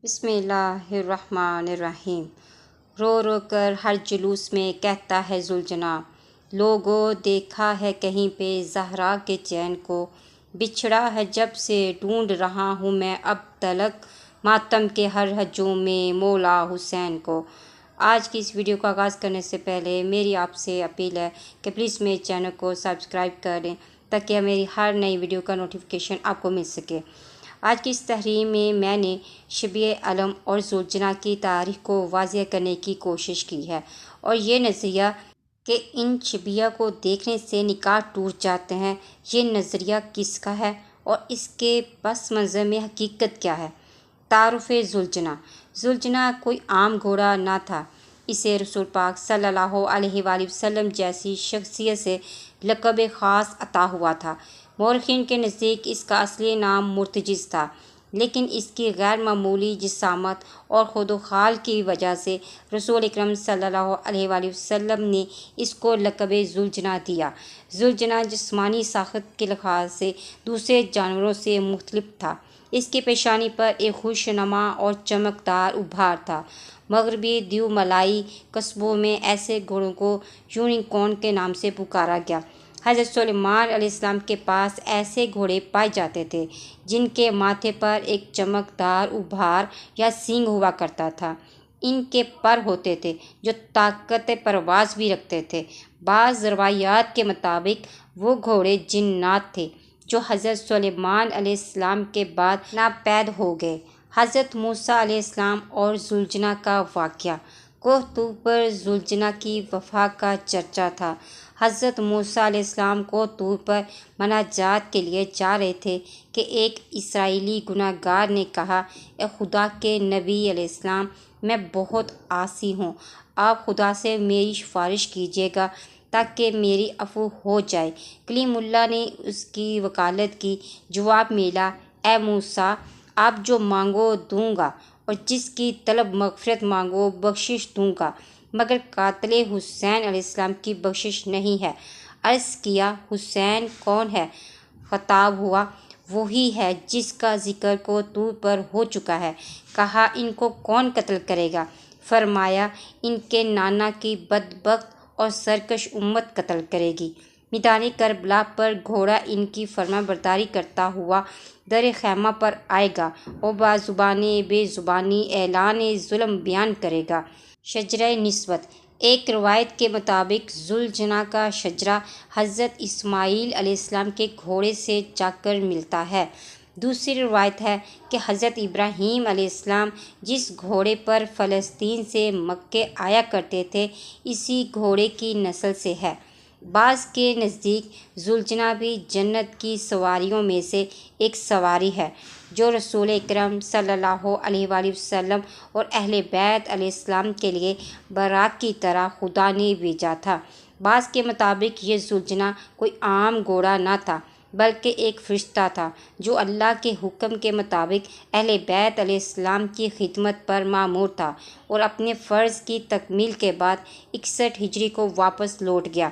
بسم اللہ الرحمن الرحیم۔ رو رو کر ہر جلوس میں کہتا ہے ذوالجناح، لوگوں دیکھا ہے کہیں پہ زہرا کے چین کو، بچھڑا ہے جب سے ڈھونڈ رہا ہوں میں اب تلک ماتم کے ہر ہجوم میں مولا حسین کو۔ آج کی اس ویڈیو کا آغاز کرنے سے پہلے میری آپ سے اپیل ہے کہ پلیز میرے چینل کو سبسکرائب کر لیں تاکہ میری ہر نئی ویڈیو کا نوٹیفیکیشن آپ کو مل سکے۔ آج کی اس تحریر میں میں نے شبیہ علم اور ذوالجناح کی تاریخ کو واضح کرنے کی کوشش کی ہے، اور یہ نظریہ کہ ان شبیہ کو دیکھنے سے نکاح ٹوٹ جاتے ہیں، یہ نظریہ کس کا ہے اور اس کے پس منظر میں حقیقت کیا ہے۔ تعارف ذوالجناح۔ ذوالجناح کوئی عام گھوڑا نہ تھا، اسے رسول پاک صلی اللہ علیہ وآلہ وسلم جیسی شخصیت سے لقب خاص عطا ہوا تھا۔ مورخین کے نزدیک اس کا اصلی نام مرتجز تھا، لیکن اس کی غیر معمولی جسامت اور خود و خال کی وجہ سے رسول اکرم صلی اللہ علیہ وآلہ وسلم نے اس کو لقب ذوالجناح دیا۔ ذوالجناح جسمانی ساخت کے لحاظ سے دوسرے جانوروں سے مختلف تھا۔ اس کی پیشانی پر ایک خوش نما اور چمکدار ابھار تھا۔ مغربی دیوملائی قصبوں میں ایسے گھوڑوں کو یونیکورن کے نام سے پکارا گیا۔ حضرت سلیمان علیہ السلام کے پاس ایسے گھوڑے پائے جاتے تھے جن کے ماتھے پر ایک چمکدار ابھار یا سینگ ہوا کرتا تھا۔ ان کے پر ہوتے تھے جو طاقت پرواز بھی رکھتے تھے۔ بعض روایات کے مطابق وہ گھوڑے جنات تھے جو حضرت سلیمان علیہ السلام کے بعد ناپید ہو گئے۔ حضرت موسیٰ علیہ السلام اور ذوالجناح کا واقعہ۔ کوہ طور پر ذوالجناح کی وفا کا چرچا تھا۔ حضرت موسیٰ علیہ السلام کوہ طور پر مناجات کے لیے جا رہے تھے کہ ایک اسرائیلی گناہ گار نے کہا، اے خدا کے نبی علیہ السلام، میں بہت عاصی ہوں، آپ خدا سے میری سفارش کیجیے گا تاکہ میری عفو ہو جائے۔ کلیم اللہ نے اس کی وکالت کی۔ جواب ملا، اے موسیٰ، آپ جو مانگو دوں گا، اور جس کی طلب مغفرت مانگو بخشش دوں گا، مگر قاتل حسین علیہ السلام کی بخشش نہیں ہے۔ عرض کیا، حسین کون ہے؟ خطاب ہوا، وہی ہے جس کا ذکر کوہ طور پر ہو چکا ہے۔ کہا، ان کو کون قتل کرے گا؟ فرمایا، ان کے نانا کی بدبخت اور سرکش امت قتل کرے گی۔ میدان کربلا پر گھوڑا ان کی فرما برداری کرتا ہوا در خیمہ پر آئے گا اور بازبانِ بے زبانی اعلان ظلم بیان کرے گا۔ شجرۂ نسوت۔ ایک روایت کے مطابق ذوالجناح کا شجرہ حضرت اسماعیل علیہ السلام کے گھوڑے سے جا کر ملتا ہے۔ دوسری روایت ہے کہ حضرت ابراہیم علیہ السلام جس گھوڑے پر فلسطین سے مکہ آیا کرتے تھے، اسی گھوڑے کی نسل سے ہے۔ بعض کے نزدیک ذوالجناح بھی جنت کی سواریوں میں سے ایک سواری ہے جو رسول اکرم صلی اللہ علیہ وآلہ وسلم اور اہل بیت علیہ السلام کے لیے براق کی طرح خدا نے بھیجا تھا۔ بعض کے مطابق یہ ذوالجناح کوئی عام گھوڑا نہ تھا بلکہ ایک فرشتہ تھا جو اللہ کے حکم کے مطابق اہل بیت علیہ السلام کی خدمت پر مامور تھا اور اپنے فرض کی تکمیل کے بعد 61 ہجری کو واپس لوٹ گیا۔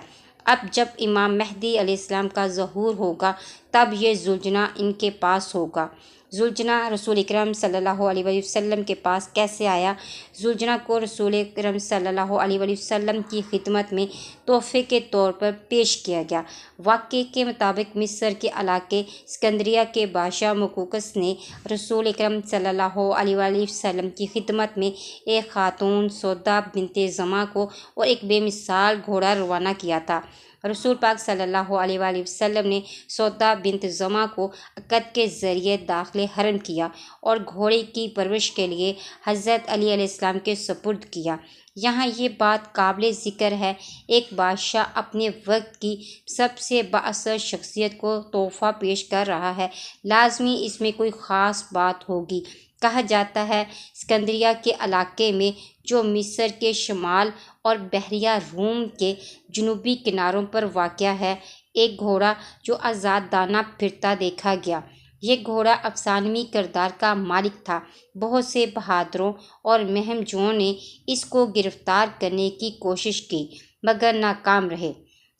اب جب امام مہدی علیہ السلام کا ظہور ہوگا تب یہ ذوالجناح ان کے پاس ہوگا۔ ذوالجناح رسول اکرم صلی اللہ علیہ وآلہ وسلم کے پاس کیسے آیا؟ ذوالجناح کو رسول اکرم صلی اللہ علیہ وآلہ وسلم کی خدمت میں تحفے کے طور پر پیش کیا گیا۔ واقعے کے مطابق مصر کے علاقے اسکندریہ کے بادشاہ مقوقس نے رسول اکرم صلی اللہ علیہ وآلہ وسلم کی خدمت میں ایک خاتون سودا بنت زمعہ کو اور ایک بے مثال گھوڑا روانہ کیا تھا۔ رسول پاک صلی اللہ علیہ وآلہ وسلم نے سودا بنت زمعہ کو عقد کے ذریعے داخل حرم کیا اور گھوڑے کی پرورش کے لیے حضرت علی علیہ السلام کے سپرد کیا۔ یہاں یہ بات قابل ذکر ہے، ایک بادشاہ اپنے وقت کی سب سے بااثر شخصیت کو تحفہ پیش کر رہا ہے، لازمی اس میں کوئی خاص بات ہوگی۔ کہا جاتا ہے اسکندریہ کے علاقے میں جو مصر کے شمال اور بحیرہ روم کے جنوبی کناروں پر واقع ہے، ایک گھوڑا جو آزادانہ پھرتا دیکھا گیا۔ یہ گھوڑا افسانوی کردار کا مالک تھا۔ بہت سے بہادروں اور مہم جوؤں نے اس کو گرفتار کرنے کی کوشش کی مگر ناکام رہے۔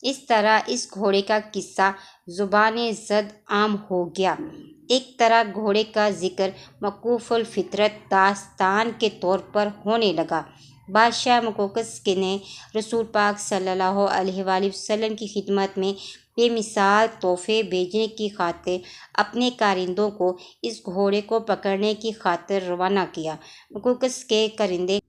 اس طرح اس گھوڑے کا قصہ زبان زد عام ہو گیا۔ ایک طرح گھوڑے کا ذکر موقوف الفطرت داستان کے طور پر ہونے لگا۔ بادشاہ مقوقس نے رسول پاک صلی اللہ علیہ وآلہ وسلم کی خدمت میں بے مثال تحفے بھیجنے کی خاطر اپنے کارندوں کو اس گھوڑے کو پکڑنے کی خاطر روانہ کیا۔ مقوقس کے کارندے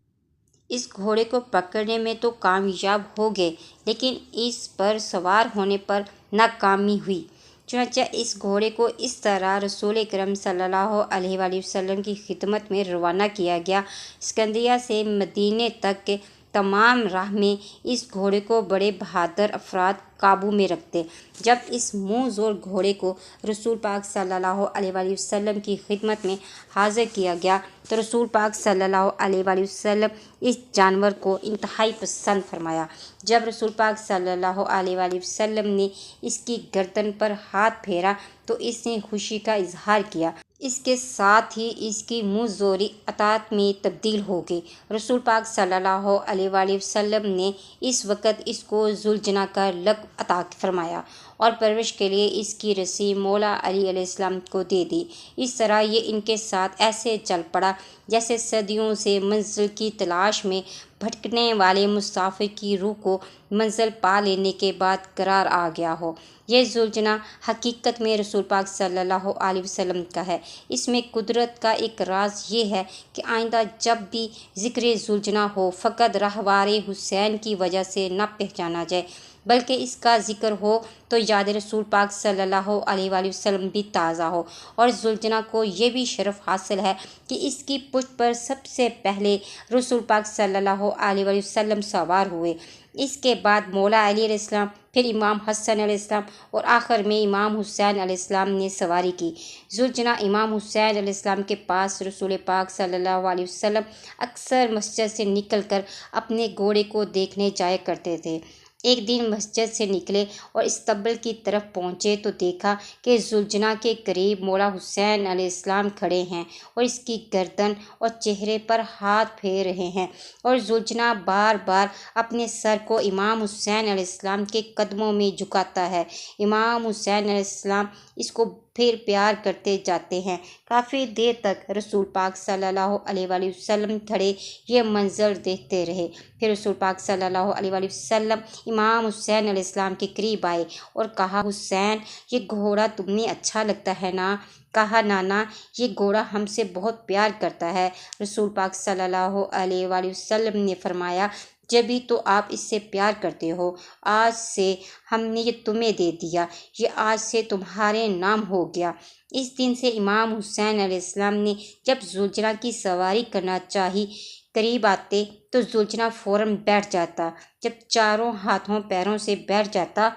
اس گھوڑے کو پکڑنے میں تو کامیاب ہو گئے، لیکن اس پر سوار ہونے پر ناکامی ہوئی۔ چنانچہ اس گھوڑے کو اس طرح رسول اکرم صلی اللہ علیہ وآلہ وسلم کی خدمت میں روانہ کیا گیا۔ اسکندریہ سے مدینے تک کے تمام راہ میں اس گھوڑے کو بڑے بہادر افراد قابو میں رکھتے۔ جب اس منہ زور گھوڑے کو رسول پاک صلی اللہ علیہ وآلہ وسلم کی خدمت میں حاضر کیا گیا تو رسول پاک صلی اللہ علیہ وآلہ وسلم اس جانور کو انتہائی پسند فرمایا۔ جب رسول پاک صلی اللہ علیہ وآلہ وسلم نے اس کی گردن پر ہاتھ پھیرا تو اس نے خوشی کا اظہار کیا۔ اس کے ساتھ ہی اس کی منہ زوری اطاعت میں تبدیل ہو گئی۔ رسول پاک صلی اللہ علیہ وآلہ وسلم نے اس وقت اس کو ذوالجناح کا لقب عطا فرمایا اور پرورش کے لیے اس کی رسی مولا علی علیہ السلام کو دے دی۔ اس طرح یہ ان کے ساتھ ایسے چل پڑا جیسے صدیوں سے منزل کی تلاش میں بھٹکنے والے مسافر کی روح کو منزل پا لینے کے بعد قرار آ گیا ہو۔ یہ ذوالجناح حقیقت میں رسول پاک صلی اللہ علیہ وسلم کا ہے۔ اس میں قدرت کا ایک راز یہ ہے کہ آئندہ جب بھی ذکر ذوالجناح ہو فقط راہوار حسین کی وجہ سے نہ پہچانا جائے، بلکہ اس کا ذکر ہو تو یاد رسول پاک صلی اللہ علیہ وآلہ وسلم بھی تازہ ہو۔ اور ذوالجناح کو یہ بھی شرف حاصل ہے کہ اس کی پشت پر سب سے پہلے رسول پاک صلی اللہ علیہ وآلہ وسلم سوار ہوئے، اس کے بعد مولا علی علیہ السلام، پھر امام حسن علیہ السلام اور آخر میں امام حسین علیہ السلام نے سواری کی۔ ذوالجناح امام حسین علیہ السلام کے پاس رسول پاک صلی اللہ علیہ وسلم اکثر مسجد سے نکل کر اپنے گھوڑے کو دیکھنے جایا کرتے تھے۔ ایک دن مسجد سے نکلے اور استقبال کی طرف پہنچے تو دیکھا کہ ذوالجناح کے قریب مولا حسین علیہ السلام کھڑے ہیں اور اس کی گردن اور چہرے پر ہاتھ پھیر رہے ہیں، اور ذوالجناح بار بار اپنے سر کو امام حسین علیہ السلام کے قدموں میں جھکاتا ہے۔ امام حسین علیہ السلام اس کو پھر پیار کرتے جاتے ہیں۔ کافی دیر تک رسول پاک صلی اللہ علیہ وآلہ وسلم کھڑے یہ منظر دیکھتے رہے۔ پھر رسول پاک صلی اللہ علیہ وآلہ وسلم امام حسین علیہ السلام کے قریب آئے اور کہا، حسین یہ گھوڑا تمہیں اچھا لگتا ہے نا؟ کہا، نانا یہ گھوڑا ہم سے بہت پیار کرتا ہے۔ رسول پاک صلی اللہ علیہ وآلہ وسلم نے فرمایا، جبھی تو آپ اس سے پیار کرتے ہو، آج سے ہم نے یہ تمہیں دے دیا، یہ آج سے تمہارے نام ہو گیا۔ اس دن سے امام حسین علیہ السلام نے جب ذوالجناح کی سواری کرنا چاہی قریب آتے تو ذوالجناح فوراً بیٹھ جاتا۔ جب چاروں ہاتھوں پیروں سے بیٹھ جاتا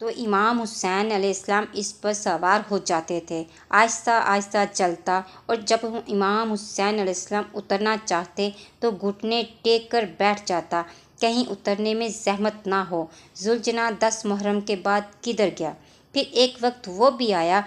تو امام حسین علیہ السلام اس پر سوار ہو جاتے تھے۔ آہستہ آہستہ چلتا، اور جب امام حسین علیہ السلام اترنا چاہتے تو گھٹنے ٹیک کر بیٹھ جاتا، کہیں اترنے میں زحمت نہ ہو۔ ذوالجناح 10 محرم کے بعد کدھر گیا؟ پھر ایک وقت وہ بھی آیا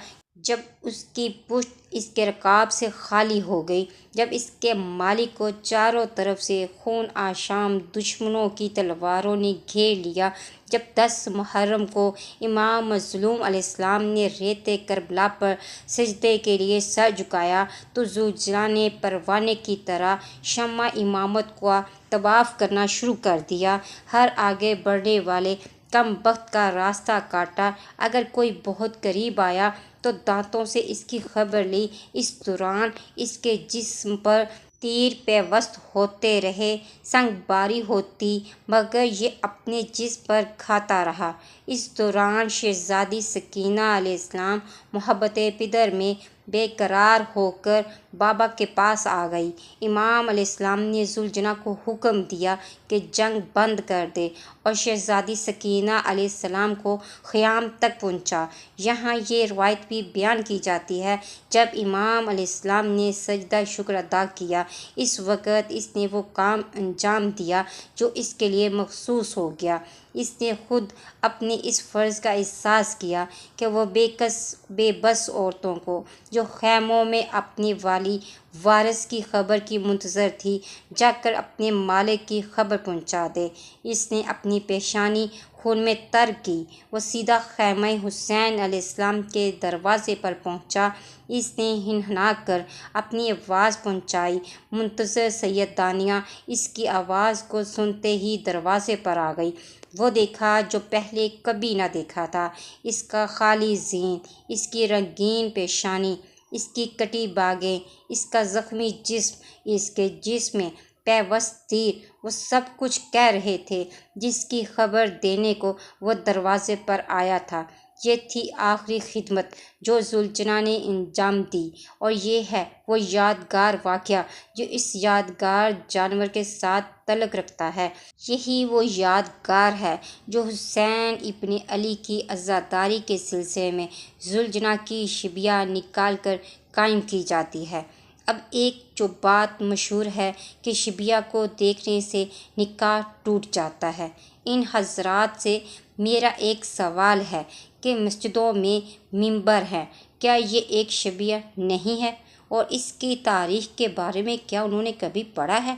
جب اس کی پشت اس کے رکاب سے خالی ہو گئی، جب اس کے مالک کو چاروں طرف سے خون آشام دشمنوں کی تلواروں نے گھیر لیا۔ جب 10 محرم کو امام مظلوم علیہ السلام نے ریت کربلا پر سجدے کے لیے سر جھکایا تو ذوالجناح نے پروانے کی طرح شمع امامت کا طواف کرنا شروع کر دیا۔ ہر آگے بڑھنے والے کم بخت کا راستہ کاٹا، اگر کوئی بہت قریب آیا تو دانتوں سے اس کی خبر لی۔ اس دوران اس کے جسم پر تیر پیوست ہوتے رہے، سنگ باری ہوتی، مگر یہ اپنے جسم پر کھاتا رہا۔ اس دوران شہزادی سکینہ علیہ السلام محبت پدر میں بے قرار ہو کر بابا کے پاس آ گئی۔ امام علیہ السلام نے ذوالجناح کو حکم دیا کہ جنگ بند کر دے اور شہزادی سکینہ علیہ السلام کو خیام تک پہنچا۔ یہاں یہ روایت بھی بیان کی جاتی ہے، جب امام علیہ السلام نے سجدہ شکر ادا کیا، اس وقت اس نے وہ کام انجام دیا جو اس کے لیے مخصوص ہو گیا۔ اس نے خود اپنے اس فرض کا احساس کیا کہ وہ بے بس عورتوں کو جو خیموں میں اپنی والی وارث کی خبر کی منتظر تھی، جا کر اپنے مالک کی خبر پہنچا دے۔ اس نے اپنی پیشانی خون میں تر کی۔ وہ سیدھا خیمہ حسین علیہ السلام کے دروازے پر پہنچا۔ اس نے ہنہنا کر اپنی آواز پہنچائی۔ منتظر سیدانیہ اس کی آواز کو سنتے ہی دروازے پر آ گئی۔ وہ دیکھا جو پہلے کبھی نہ دیکھا تھا، اس کا خالی ذہن، اس کی رنگین پیشانی، اس کی کٹی باگیں، اس کا زخمی جسم، اس کے جسم میں پیوست تیر، وہ سب کچھ کہہ رہے تھے جس کی خبر دینے کو وہ دروازے پر آیا تھا۔ یہ تھی آخری خدمت جو ذوالجناح نے انجام دی، اور یہ ہے وہ یادگار واقعہ جو اس یادگار جانور کے ساتھ تعلق رکھتا ہے۔ یہی وہ یادگار ہے جو حسین ابن علی کی عزاداری کے سلسلے میں ذوالجناح کی شبیہ نکال کر قائم کی جاتی ہے۔ اب ایک جو بات مشہور ہے کہ شبیہ کو دیکھنے سے نکاح ٹوٹ جاتا ہے، ان حضرات سے میرا ایک سوال ہے کہ مسجدوں میں ممبر ہیں، کیا یہ ایک شبیہ نہیں ہے؟ اور اس کی تاریخ کے بارے میں کیا انہوں نے کبھی پڑھا ہے؟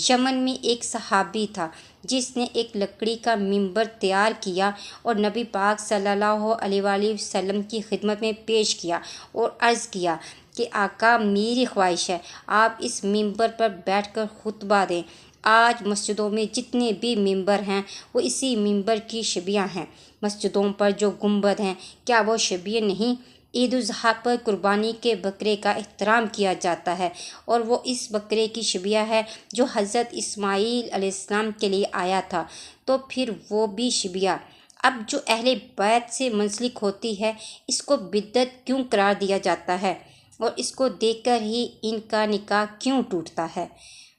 یمن میں ایک صحابی تھا جس نے ایک لکڑی کا ممبر تیار کیا اور نبی پاک صلی اللہ علیہ وآلہ وسلم کی خدمت میں پیش کیا اور عرض کیا کہ آقا، میری خواہش ہے آپ اس ممبر پر بیٹھ کر خطبہ دیں۔ آج مسجدوں میں جتنے بھی ممبر ہیں وہ اسی ممبر کی شبیہ ہیں۔ مسجدوں پر جو گنبد ہیں، کیا وہ شبیہ نہیں؟ عید الاضحیٰ پر قربانی کے بکرے کا احترام کیا جاتا ہے، اور وہ اس بکرے کی شبیہ ہے جو حضرت اسماعیل علیہ السلام کے لیے آیا تھا، تو پھر وہ بھی شبیہ اب جو اہل بیت سے منسلک ہوتی ہے، اس کو بدعت کیوں قرار دیا جاتا ہے، اور اس کو دیکھ کر ہی ان کا نکاح کیوں ٹوٹتا ہے؟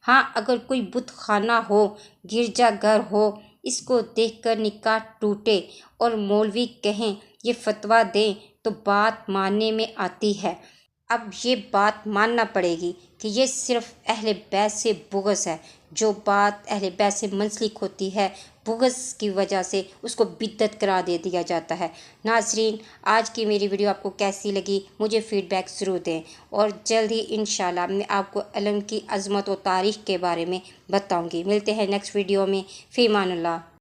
ہاں، اگر کوئی بت خانہ ہو، گرجا گھر ہو، اس کو دیکھ کر نکاح ٹوٹے اور مولوی کہیں، یہ فتویٰ دیں، تو بات ماننے میں آتی ہے۔ اب یہ بات ماننا پڑے گی کہ یہ صرف اہل بیت سے بغض ہے۔ جو بات اہل بیت سے منسلک ہوتی ہے، بغض کی وجہ سے اس کو بدعت قرار دے دیا جاتا ہے۔ ناظرین، آج کی میری ویڈیو آپ کو کیسی لگی مجھے فیڈ بیک ضرور دیں، اور جلد ہی انشاءاللہ میں آپ کو علم کی عظمت و تاریخ کے بارے میں بتاؤں گی۔ ملتے ہیں نیکسٹ ویڈیو میں۔ فی امان اللہ۔